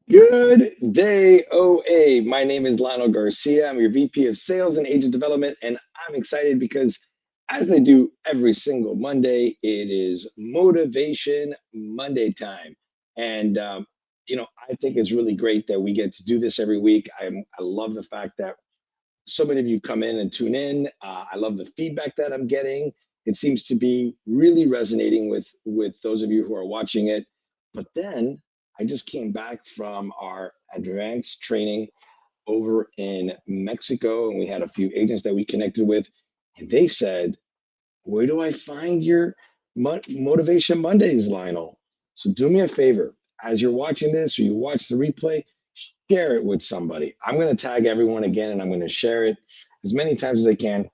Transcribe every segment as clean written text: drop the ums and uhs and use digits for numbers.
Good day, OA. My name is Lionel Garcia. I'm your VP of Sales and Agent Development, and I'm excited because, as I do every single Monday, it is Motivation Monday time. And, I think it's really great that we get to do this every week. I love the fact that so many of you come in and tune in. I love the feedback that I'm getting. It seems to be really resonating with those of you who are watching it. But then I just came back from our advanced training over in Mexico, and we had a few agents that we connected with, and they said, "Where do I find your Motivation Mondays, Lionel?" So do me a favor, as you're watching this or you watch the replay, share it with somebody. I'm going to tag everyone again and I'm going to share it as many times as I can.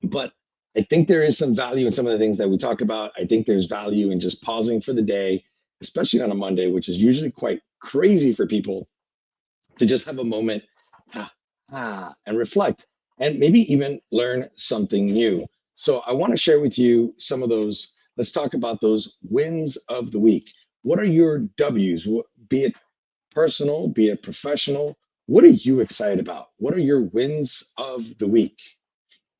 But I think there is some value in some of the things that we talk about. I think there's value in just pausing for the day, especially on a Monday, which is usually quite crazy for people, to just have a moment to and reflect and maybe even learn something new. So I want to share with you some of those. Let's talk about those wins of the week. What are your W's? Be it personal, be it professional. What are you excited about? What are your wins of the week?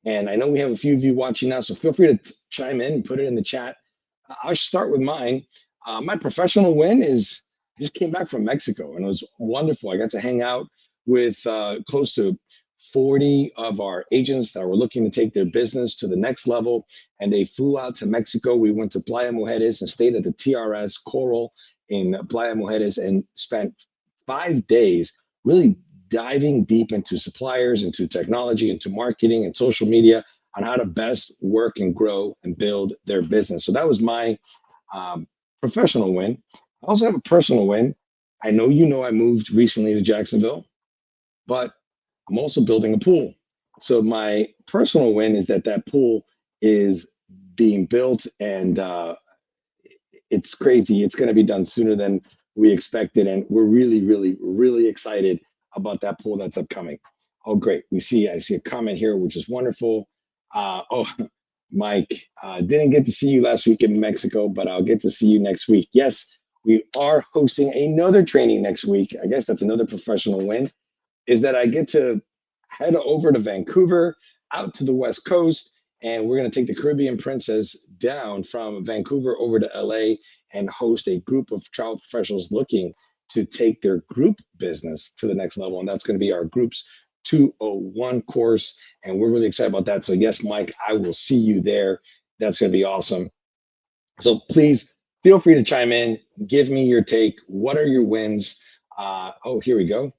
And I know we have a few of you watching now, so feel free to chime in and put it in the chat. I'll start with mine. My professional win is I just came back from Mexico and it was wonderful. I got to hang out with close to 40 of our agents that were looking to take their business to the next level. And they flew out to Mexico. We went to Playa Mujeres and stayed at the TRS Coral in Playa Mujeres and spent 5 days really diving deep into suppliers, into technology, into marketing and social media on how to best work and grow and build their business. So that was my um, professional win. I also have a personal win. I know I moved recently to Jacksonville, but I'm also building a pool. So my personal win is that that pool is being built and it's crazy. It's going to be done sooner than we expected, and we're really, really, really excited about that pool that's upcoming. Oh, great! I see a comment here, which is wonderful. Oh, Mike, didn't get to see you last week in Mexico, but I'll get to see you next week. Yes, we are hosting another training next week. I guess that's another professional win. Is that I get to head over to Vancouver, out to the West Coast, and we're going to take the Caribbean Princess down from Vancouver over to LA and host a group of travel professionals looking to take their group business to the next level. And that's going to be our group's 201 course. And we're really excited about that. So, yes, Mike, I will see you there. That's going to be awesome. So, please feel free to chime in. Give me your take. What are your wins? Oh, here we go.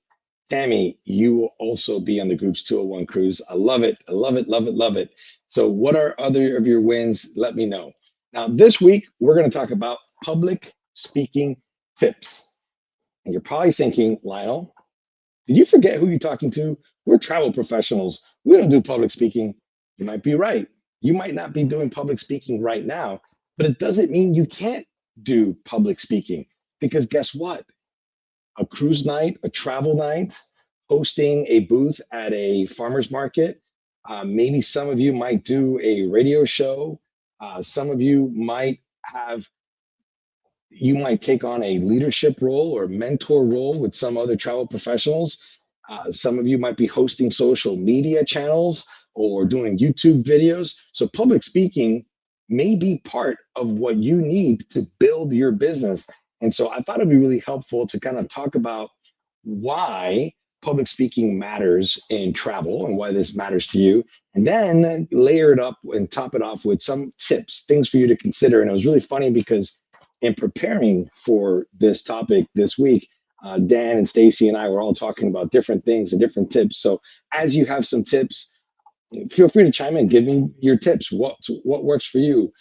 Tammy, you will also be on the group's 201 cruise. I love it. I love it, love it, love it. So, what are other of your wins? Let me know. Now, this week, we're going to talk about public speaking tips. And you're probably thinking, Lionel, did you forget who you're talking to? We're travel professionals. We don't do public speaking. You might be right. You might not be doing public speaking right now, but it doesn't mean you can't do public speaking because guess what? A cruise night, a travel night, hosting a booth at a farmer's market. Maybe some of you might do a radio show. Some of you might take on a leadership role or mentor role with some other travel professionals. Some of you might be hosting social media channels or doing YouTube videos. So public speaking may be part of what you need to build your business. And so I thought it'd be really helpful to kind of talk about why public speaking matters in travel and why this matters to you, and then layer it up and top it off with some tips, things for you to consider. And it was really funny because in preparing for this topic this week, Dan and Stacy and I were all talking about different things and different tips. So as you have some tips, feel free to chime in. Give me your tips. What works for you?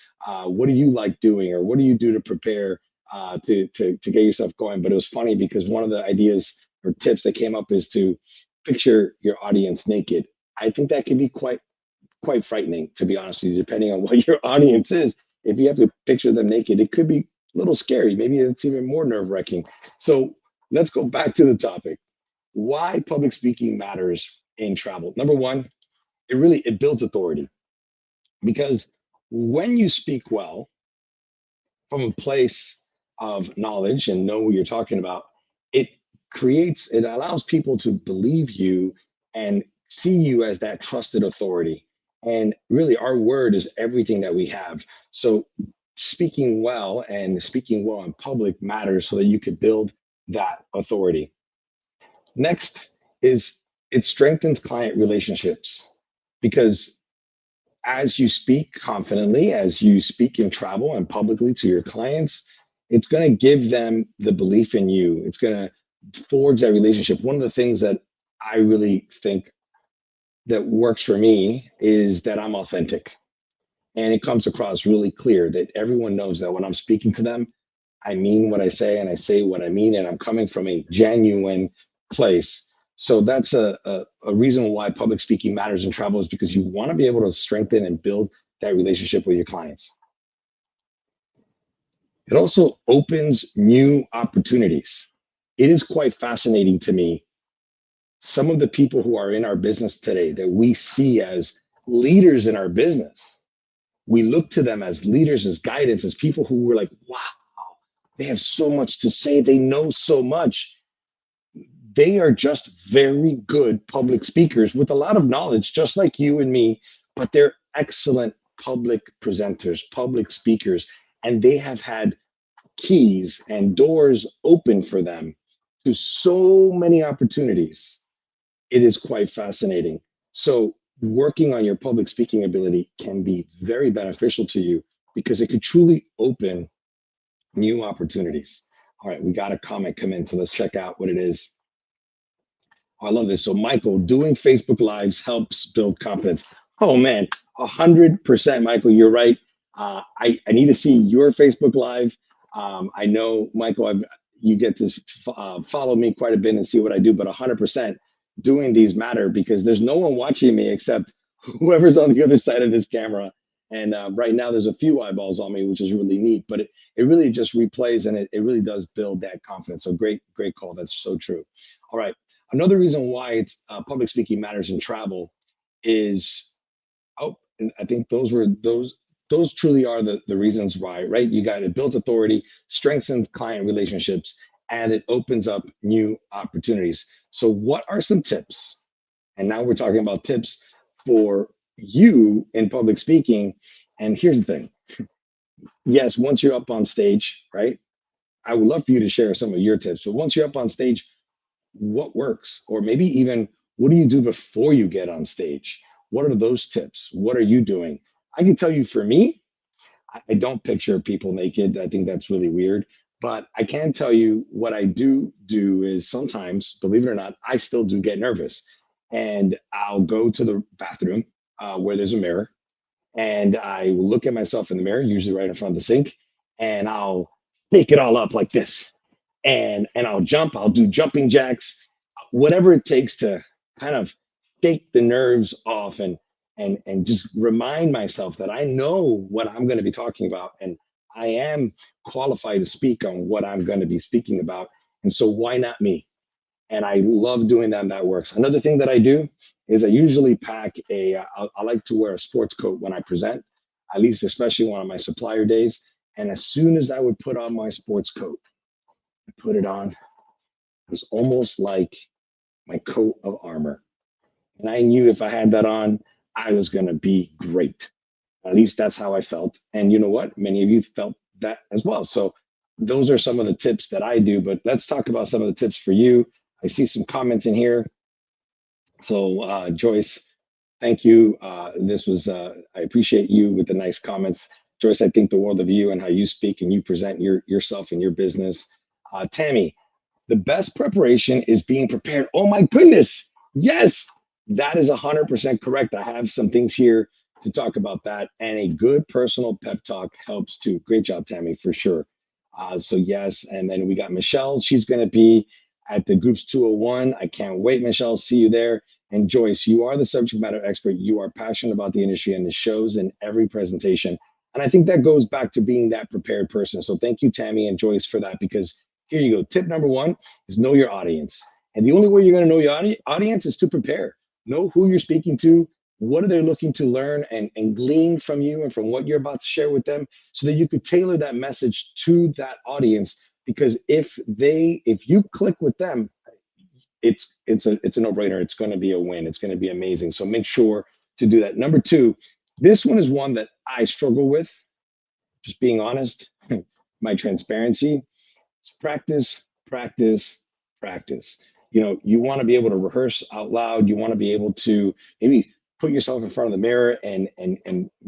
What do you like doing, or what do you do to prepare to get yourself going? But it was funny because one of the ideas or tips that came up is to picture your audience naked. I think that can be quite frightening, to be honest with you, depending on what your audience is. If you have to picture them naked, it could be a little scary. Maybe it's even more nerve wracking. So let's go back to the topic. Why public speaking matters in travel. Number one, it builds authority because when you speak well from a place of knowledge and know what you're talking about, it it allows people to believe you and see you as that trusted authority. And really, our word is everything that we have. So, speaking well in public matters so that you could build that authority. Next is it strengthens client relationships because as you speak confidently, as you speak in travel and publicly to your clients, it's going to give them the belief in you. It's going to forge that relationship. One of the things that I really think that works for me is that I'm authentic. And it comes across really clear that everyone knows that when I'm speaking to them, I mean what I say and I say what I mean, and I'm coming from a genuine place. So that's a reason why public speaking matters in travel is because you want to be able to strengthen and build that relationship with your clients. It also opens new opportunities. It is quite fascinating to me. Some of the people who are in our business today that we see as leaders in our business, we look to them as leaders, as guidance, as people who were like, wow, they have so much to say, they know so much. They are just very good public speakers with a lot of knowledge, just like you and me, but they're excellent public presenters, public speakers, and they have had keys and doors open for them to so many opportunities. It is quite fascinating. So, working on your public speaking ability can be very beneficial to you because it could truly open new opportunities. All right, we got a comment come in, so let's check out what it is. Oh, I love this. So, Michael, doing Facebook Lives helps build confidence. Oh man, 100%, Michael. You're right. I need to see your Facebook Live. I know, Michael, you get to follow me quite a bit and see what I do, but 100% doing these matter because there's no one watching me except whoever's on the other side of this camera. And right now, there's a few eyeballs on me, which is really neat. But it really just replays and it really does build that confidence. So great call. That's so true. All right. Another reason why it's public speaking matters in travel is and I think those truly are the reasons why, right? You got it builds authority, strengthens client relationships, and it opens up new opportunities. So, what are some tips? And now we're talking about tips for you in public speaking. And here's the thing: yes, once you're up on stage, right? I would love for you to share some of your tips. But once you're up on stage, what works? Or maybe even what do you do before you get on stage? What are those tips? What are you doing? I can tell you for me, I don't picture people naked. I think that's really weird. But I can tell you what I do is sometimes, believe it or not, I still do get nervous. And I'll go to the bathroom where there's a mirror and I will look at myself in the mirror, usually right in front of the sink, and I'll pick it all up like this and I'll jump. I'll do jumping jacks, whatever it takes to kind of shake the nerves off and just remind myself that I know what I'm going to be talking about and I am qualified to speak on what I'm going to be speaking about. And so why not me? And I love doing that. And that works. Another thing that I do is I usually pack I like to wear a sports coat when I present, at least especially one of my supplier days. And as soon as I would put on my sports coat, I put it on. It was almost like my coat of armor. And I knew if I had that on, I was going to be great. At least that's how I felt. And you know what? Many of you felt that as well. So those are some of the tips that I do. But let's talk about some of the tips for you. I see some comments in here. So, Joyce, thank you. I appreciate you with the nice comments. Joyce, I think the world of you and how you speak and you present yourself and your business. Tammy, the best preparation is being prepared. Oh my goodness. Yes, that is 100% correct. I have some things here to talk about that. And a good personal pep talk helps too. Great job, Tammy, for sure. So, yes. And then we got Michelle. She's going to be at the Groups 201. I can't wait, Michelle. See you there. And Joyce, you are the subject matter expert. You are passionate about the industry and it shows in every presentation. And I think that goes back to being that prepared person. So, thank you, Tammy and Joyce, for that because here you go. Tip number one is know your audience. And the only way you're going to know your audience is to prepare. Know who you're speaking to, what are they looking to learn and glean from you and from what you're about to share with them so that you could tailor that message to that audience. Because if you click with them, it's a no-brainer. It's going to be a win. It's going to be amazing. So make sure to do that. Number two, this one is one that I struggle with, just being honest. My transparency. It's practice, practice, practice. You want to be able to rehearse out loud. You want to be able to maybe put yourself in front of the mirror and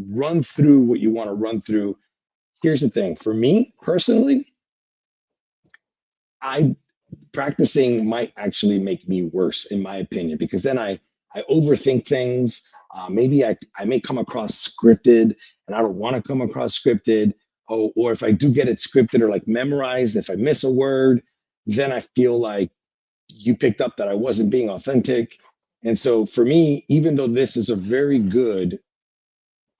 run through what you want to run through. Here's the thing. For me personally, I practicing might actually make me worse, in my opinion, because then I overthink things. Maybe I may come across scripted, and I don't want to come across scripted. Oh, or if I do get it scripted or like memorized, if I miss a word, then I feel like you picked up that I wasn't being authentic. And so for me, even though this is a very good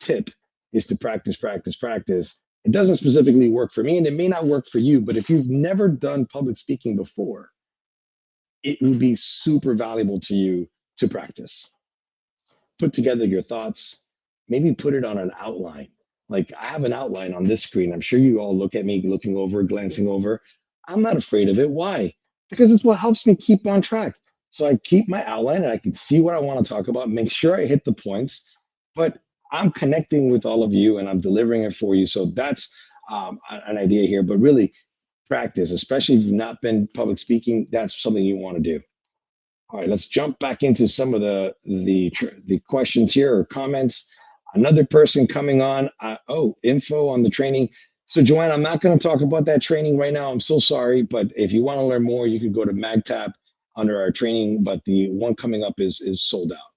tip, is to practice, practice, practice. It doesn't specifically work for me, and it may not work for you. But if you've never done public speaking before, it would be super valuable to you to practice. Put together your thoughts, maybe put it on an outline. Like I have an outline on this screen. I'm sure you all look at me looking over, glancing over. I'm not afraid of it. Why? Because it's what helps me keep on track. So I keep my outline and I can see what I want to talk about, make sure I hit the points, but I'm connecting with all of you and I'm delivering it for you. So that's an idea here, but really practice, especially if you've not been public speaking, that's something you want to do. All right, let's jump back into some of the questions here or comments. Another person coming on. Info on the training. So, Joanne, I'm not going to talk about that training right now. I'm so sorry, but if you want to learn more, you can go to MagTap under our training. But the one coming up is sold out.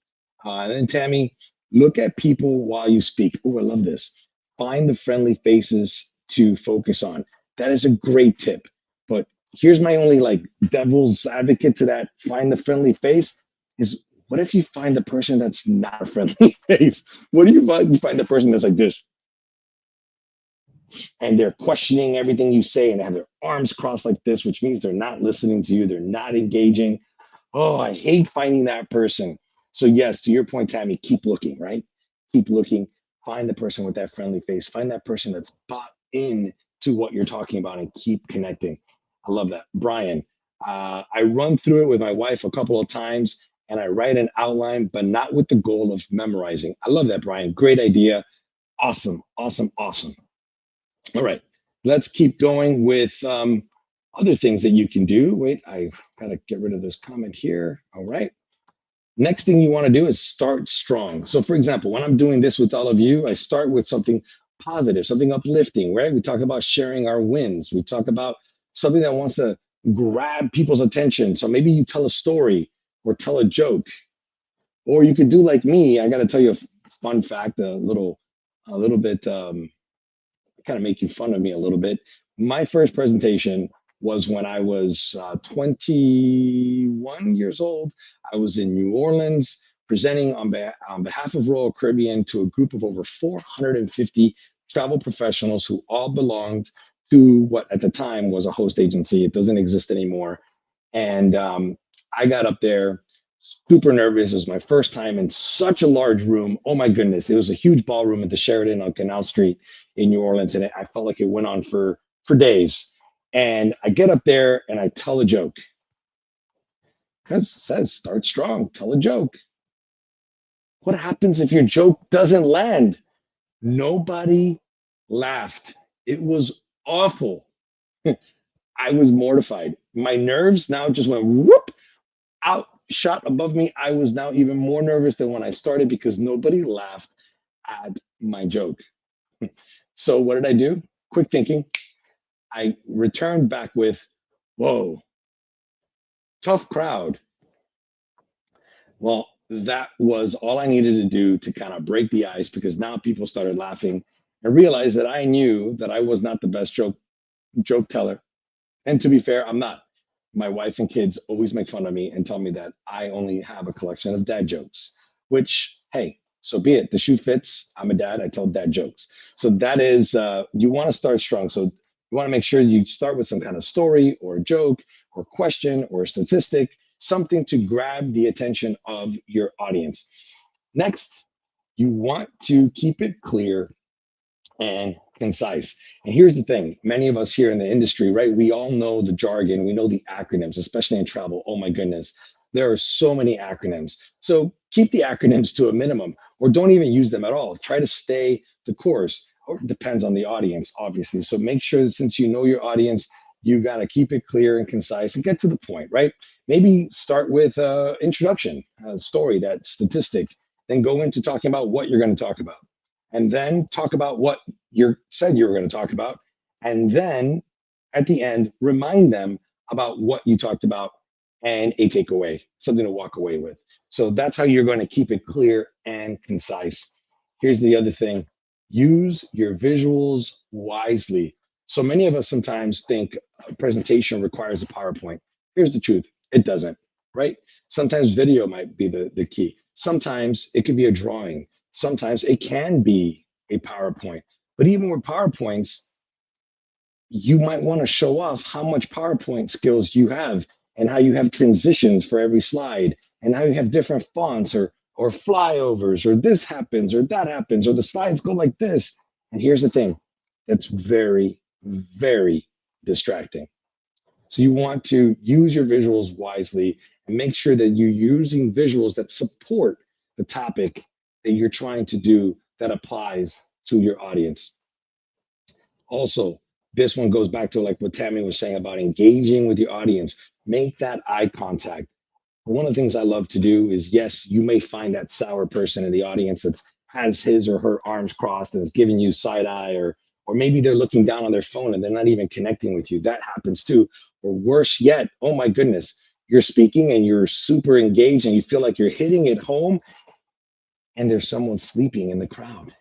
And then Tammy, look at people while you speak. Oh, I love this. Find the friendly faces to focus on. That is a great tip. But here's my only like devil's advocate to that find the friendly face is what if you find the person that's not a friendly face? What do you find? You find the person that's like this and they're questioning everything you say and they have their arms crossed like this, which means they're not listening to you, they're not engaging. Oh, I hate finding that person. So, yes, to your point, Tammy, keep looking, right? Keep looking. Find the person with that friendly face. Find that person that's bought in to what you're talking about and keep connecting. I love that. Brian, I run through it with my wife a couple of times and I write an outline, but not with the goal of memorizing. I love that, Brian. Great idea. Awesome, awesome, awesome. All right, let's keep going with other things that you can do. Wait, I gotta get rid of this comment here. All right. Next thing you want to do is start strong. So, for example, when I'm doing this with all of you, I start with something positive, something uplifting, right? We talk about sharing our wins. We talk about something that wants to grab people's attention. So maybe you tell a story or tell a joke, or you could do like me. I got to tell you a fun fact, a little bit. Kind of make you fun of me a little bit. My first presentation was when I was 21 years old. I was in New Orleans presenting on behalf of Royal Caribbean to a group of over 450 travel professionals who all belonged to what at the time was a host agency. It doesn't exist anymore. And I got up there super nervous. It was my first time in such a large room. Oh my goodness. It was a huge ballroom at the Sheraton on Canal Street in New Orleans. And I felt like it went on for days. And I get up there and I tell a joke. Because it says start strong, tell a joke. What happens if your joke doesn't land? Nobody laughed. It was awful. I was mortified. My nerves now just went whoop out, shot above me. I was now even more nervous than when I started because nobody laughed at my joke. So what did I do? Quick thinking. I returned back with, whoa, tough crowd. Well, that was all I needed to do to kind of break the ice because now people started laughing and realized that I knew that I was not the best joke teller. And to be fair, I'm not. My wife and kids always make fun of me and tell me that I only have a collection of dad jokes, which, hey, so be it. The shoe fits. I'm a dad. I tell dad jokes. So that is, you want to start strong. So you want to make sure you start with some kind of story or a joke or question or a statistic, something to grab the attention of your audience. Next, you want to keep it clear and concise. And here's the thing, many of us here in the industry, right? We all know the jargon, we know the acronyms, especially in travel. Oh my goodness, there are so many acronyms. So keep the acronyms to a minimum or don't even use them at all. Try to stay the course, or it depends on the audience, obviously. So make sure that since you know your audience, you got to keep it clear and concise and get to the point, right? Maybe start with introduction, a story, that statistic, then go into talking about what you're going to talk about and then talk about what you said you were going to talk about. And then at the end, remind them about what you talked about and a takeaway, something to walk away with. So that's how you're going to keep it clear and concise. Here's the other thing, use your visuals wisely. So many of us sometimes think a presentation requires a PowerPoint. Here's the truth, it doesn't, right? Sometimes video might be the key. Sometimes it could be a drawing. Sometimes it can be a PowerPoint. But even with PowerPoints, you might want to show off how much PowerPoint skills you have and how you have transitions for every slide and how you have different fonts or flyovers or this happens or that happens or the slides go like this. And here's the thing, that's very, very distracting. So you want to use your visuals wisely and make sure that you're using visuals that support the topic that you're trying to do that applies to your audience. Also, this one goes back to like what Tammy was saying about engaging with your audience. Make that eye contact. One of the things I love to do is, yes, you may find that sour person in the audience that's has his or her arms crossed and is giving you side eye, or maybe they're looking down on their phone and they're not even connecting with you. That happens too. Or worse yet, oh my goodness, you're speaking and you're super engaged and you feel like you're hitting it home and there's someone sleeping in the crowd.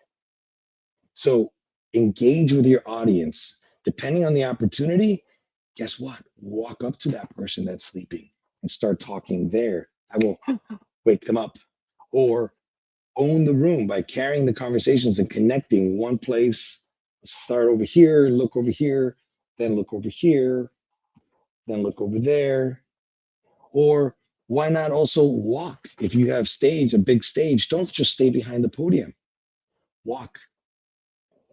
So engage with your audience. Depending on the opportunity, guess what? Walk up to that person that's sleeping and start talking there. I will wake them up. Or own the room by carrying the conversations and connecting one place. Start over here, look over here, then look over here, then look over there. Or why not also walk? If you have stage, a big stage, don't just stay behind the podium. Walk,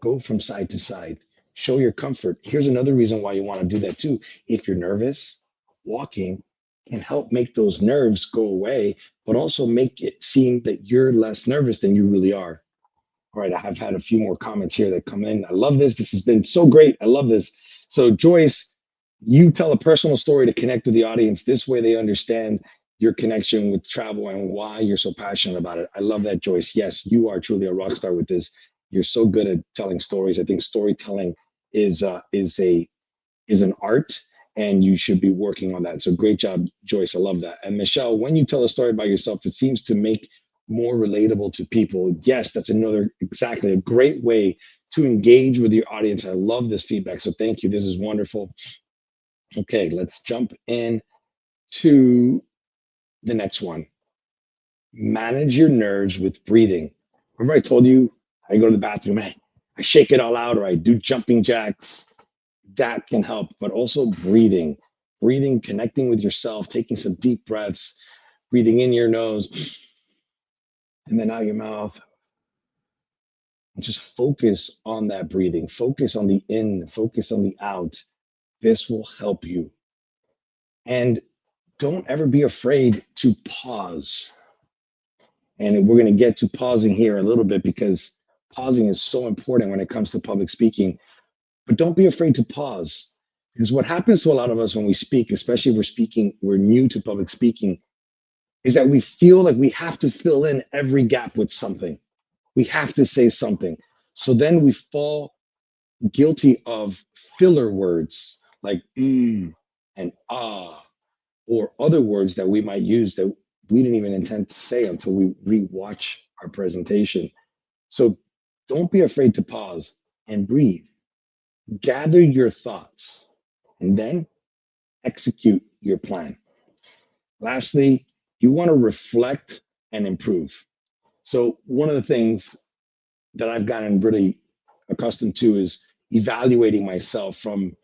go from side to side, show your comfort. Here's another reason why you want to do that too. If you're nervous, walking can help make those nerves go away, but also make it seem that you're less nervous than you really are. All right, I've had a few more comments here that come in. I love this. This has been so great. I love this. So, Joyce, you tell a personal story to connect with the audience. This way they understand your connection with travel and why you're so passionate about it. I love that, Joyce. Yes, you are truly a rock star with this. You're so good at telling stories. I think storytelling is an art, and you should be working on that. So great job, Joyce. I love that. And Michelle, when you tell a story about yourself, it seems to make more relatable to people. Yes, that's another exactly a great way to engage with your audience. I love this feedback. So thank you. This is wonderful. Okay, let's jump in to the next one. Manage your nerves with breathing. Remember, I told you I go to the bathroom, I shake it all out, or I do jumping jacks. That can help, but also breathing, connecting with yourself, taking some deep breaths, breathing in your nose and then out your mouth. And just focus on that breathing, focus on the in, focus on the out. This will help you. And don't ever be afraid to pause. And we're going to get to pausing here a little bit because pausing is so important when it comes to public speaking. But don't be afraid to pause. Because what happens to a lot of us when we speak, especially if we're new to public speaking, is that we feel like we have to fill in every gap with something. We have to say something. So then we fall guilty of filler words like and or other words that we might use that we didn't even intend to say until we rewatch our presentation. So don't be afraid to pause and breathe. Gather your thoughts and then execute your plan. Lastly, you want to reflect and improve. So, one of the things that I've gotten really accustomed to is evaluating myself from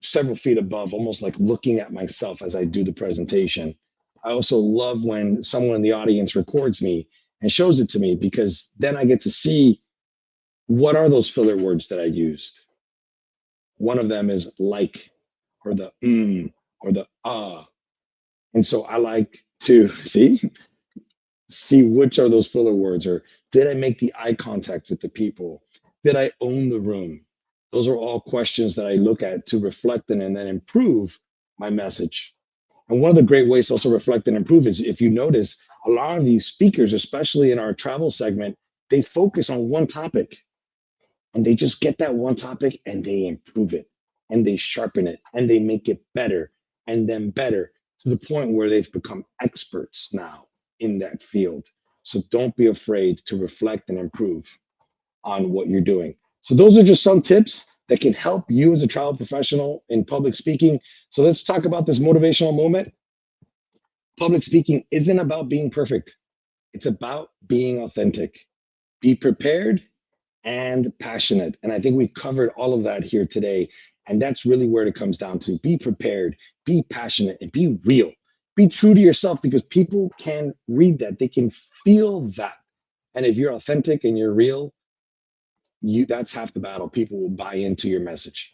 several feet above, almost like looking at myself as I do the presentation. I also love when someone in the audience records me and shows it to me because then I get to see What are those filler words that I used? One of them is like, or the or the And so I like to see which are those filler words, or did I make the eye contact with the people? Did I own the room? Those are all questions that I look at to reflect and then improve my message. And one of the great ways to also reflect and improve is, if you notice, a lot of these speakers, especially in our travel segment, they focus on one topic, and they just get that one topic and they improve it and they sharpen it and they make it better and then better, to the point where they've become experts now in that field. So don't be afraid to reflect and improve on what you're doing. So those are just some tips that can help you as a travel professional in public speaking. So let's talk about this motivational moment. Public speaking isn't about being perfect. It's about being authentic. Be prepared and passionate. And I think we covered all of that here today. And that's really where it comes down to: be prepared, be passionate, and be real. Be true to yourself, because people can read that, they can feel that. And if you're authentic and you're real, you that's half the battle. People will buy into your message.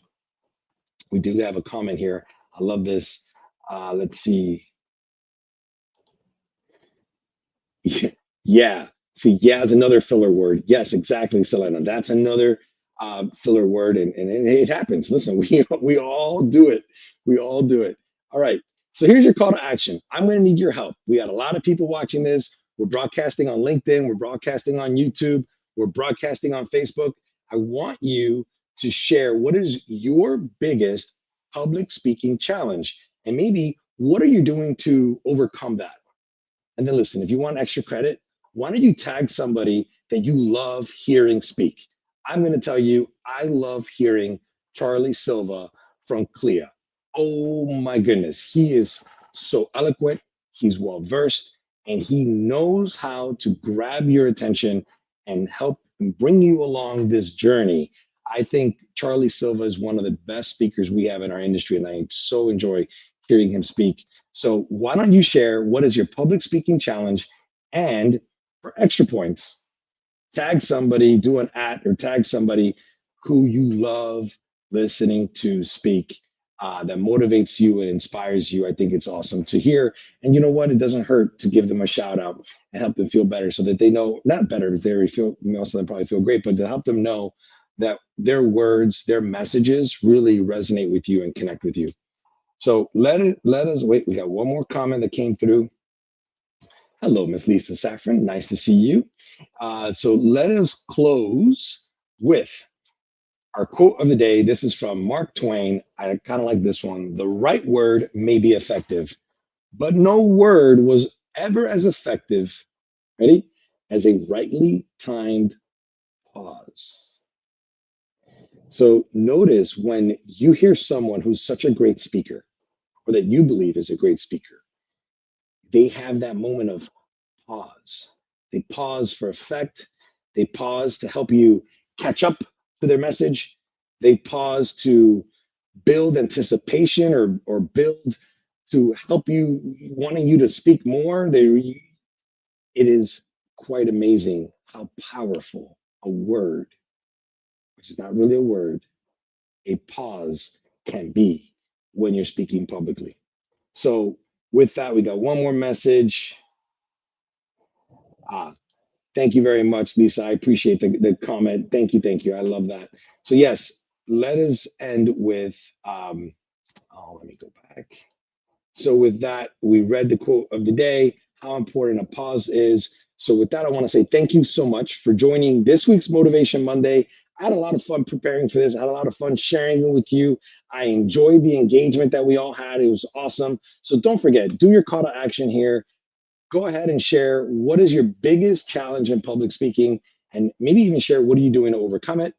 We do have a comment here. I love this. Let's see. Yeah. See, yeah is another filler word. Yes, exactly, Selena. That's another filler word, and it happens. Listen, we all do it. We all do it. All right. So here's your call to action. I'm going to need your help. We got a lot of people watching this. We're broadcasting on LinkedIn. We're broadcasting on YouTube. We're broadcasting on Facebook. I want you to share what is your biggest public speaking challenge, and maybe what are you doing to overcome that. And then listen, if you want extra credit, why don't you tag somebody that you love hearing speak? I'm going to tell you, I love hearing Charlie Silva from CLIA. Oh my goodness. He is so eloquent, he's well versed, and he knows how to grab your attention and help bring you along this journey. I think Charlie Silva is one of the best speakers we have in our industry, and I so enjoy hearing him speak. So why don't you share what is your public speaking challenge? And for extra points, tag somebody, do an at, or tag somebody who you love listening to speak, that motivates you and inspires you. I think it's awesome to hear. And you know what? It doesn't hurt to give them a shout out and help them feel better, so that they know, not better because they already feel, most of them probably feel great, but to help them know that their words, their messages really resonate with you and connect with you. So let us wait. We got one more comment that came through. Hello, Miss Lisa Saffron. Nice to see you. So let us close with our quote of the day. This is from Mark Twain. I kind of like this one. The right word may be effective, but no word was ever as effective, ready, as a rightly timed pause. So notice when you hear someone who's such a great speaker, or that you believe is a great speaker, they have that moment of pause. They pause for effect. They pause to help you catch up to their message. They pause to build anticipation, or build to help you, wanting you to speak more. It is quite amazing how powerful a word, which is not really a word, a pause can be when you're speaking publicly. So with that, we got one more message. Ah, Thank you very much, Lisa. I appreciate the comment. Thank you, thank you. I love that. So yes, let us end with let me go back. So with that, we read the quote of the day, how important a pause is. So with that, I want to say thank you so much for joining this week's Motivation Monday. I had a lot of fun preparing for this. I had a lot of fun sharing it with you. I enjoyed the engagement that we all had. It was awesome. So don't forget, do your call to action here. Go ahead and share what is your biggest challenge in public speaking, and maybe even share what are you doing to overcome it.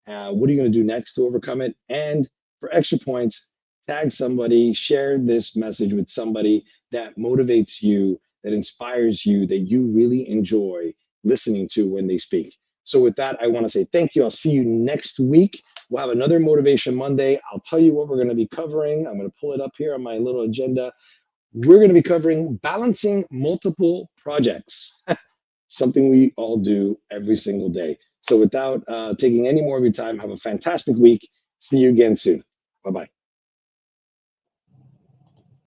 What are you going to do next to overcome it? And for extra points, tag somebody, share this message with somebody that motivates you, that inspires you, that you really enjoy listening to when they speak. So with that, I want to say thank you. I'll see you next week. We'll have another Motivation Monday. I'll tell you what we're going to be covering. I'm going to pull it up here on my little agenda. We're going to be covering balancing multiple projects, something we all do every single day. So, without taking any more of your time, have a fantastic week. See you again soon. Bye bye.